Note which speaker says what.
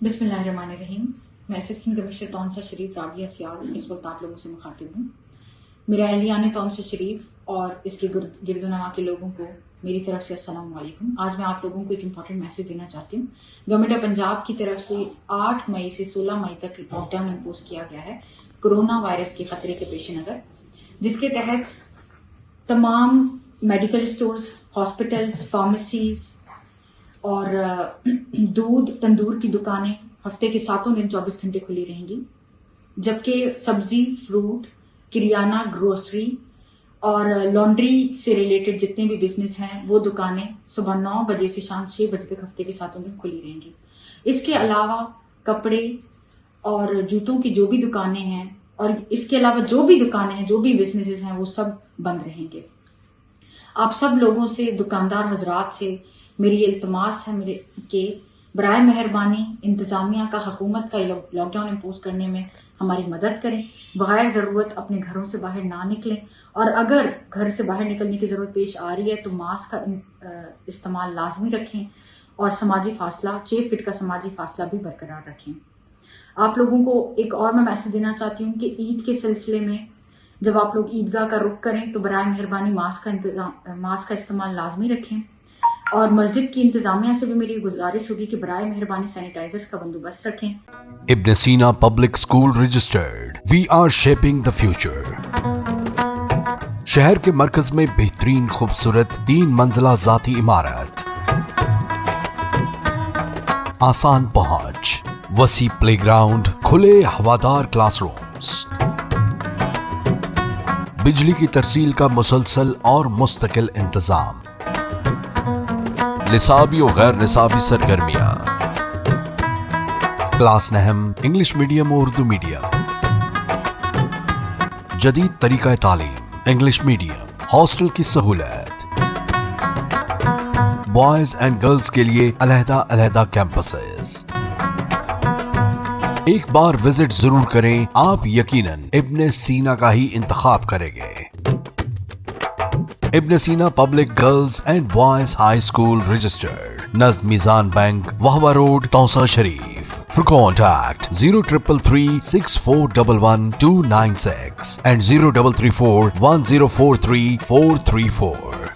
Speaker 1: बिस्मिल्लाहिर्रहमानिर्रहीम। मैं assistant commissioner तौंसा शरीफ राबिया सियाल इस वक्त आप लोगों से मुखातिब हूँ। मेरा अहलियान तौंसा शरीफ और इसके गिरदोनवा के लोगों को मेरी तरफ से अस्सलाम वालेकुम। आज मैं आप लोगों को एक इम्पॉर्टेंट मैसेज देना चाहती हूँ। गवर्नमेंट ऑफ पंजाब की तरफ से 8 मई से 16 मई तक लॉकडाउन इम्पोज किया गया है कोरोना वायरस के खतरे के पेश नज़र, जिसके तहत तमाम मेडिकल स्टोर्स, हॉस्पिटल्स, फार्मेसीज और दूध तंदूर की दुकानें हफ्ते के 7 दिन 24 घंटे खुली रहेंगी, जबकि सब्जी, फ्रूट, किरियाना, ग्रोसरी और लॉन्ड्री से रिलेटेड जितने भी बिजनेस हैं वो दुकानें सुबह 9 बजे से शाम 6 बजे तक हफ्ते के 7 दिन खुली रहेंगी। इसके अलावा कपड़े और जूतों की जो भी दुकानें हैं और इसके अलावा जो भी दुकानें हैं, जो भी बिजनेसेस हैं, वो सब बंद रहेंगे। आप सब लोगों से, दुकानदार हजरात से मेरी इल्तमास है कि बराए मेहरबानी इंतजामिया का, हुकूमत का लॉकडाउन इम्पोज करने में हमारी मदद करें। बगैर ज़रूरत अपने घरों से बाहर ना निकलें और अगर घर से बाहर निकलने की ज़रूरत पेश आ रही है तो मास्क का इस्तेमाल लाजमी रखें और समाजी फासला 6 फीट का समाजी फासला भी बरकरार रखें। आप लोगों को एक और मैं मैसेज देना चाहती हूँ कि ईद के सिलसिले में जब आप लोग ईदगाह का रुख करें तो बराए मेहरबानी मास्क का इस्तेमाल लाजमी रखें और मस्जिद की इंतजामिया से भी मेरी गुजारिश होगी कि बराए मेहरबानी सैनिटाइजर्स का बंदोबस्त रखें।
Speaker 2: Ibn Sina public school registered, we are shaping the future. शहर के मरकज में बेहतरीन खूबसूरत 3 मंजिला जाती इमारत, आसान पहुंच, वसी प्लेग्राउंड, खुले हवादार क्लासरूम्स, बिजली की तरसील का मुसलसल और मुस्तकिल इंतजाम, निसाबी और गैर निसाबी सरगर्मियां, क्लास नहम, इंग्लिश मीडियम और उर्दू मीडियम, जदीद तरीका तालीम, इंग्लिश मीडियम, हॉस्टल की सहूलत, बॉयज एंड गर्ल्स के लिए अलहदा कैंपसेस। एक बार विजिट जरूर करें, आप यकीनन इब्न सीना का ही इंतखाब करेंगे। Ibn Sina public girls and boys high school registered, नज़द Meezan bank, Vehova road, Taunsa Sharif. For contact 0333 6411 296 and 0334 1043 434.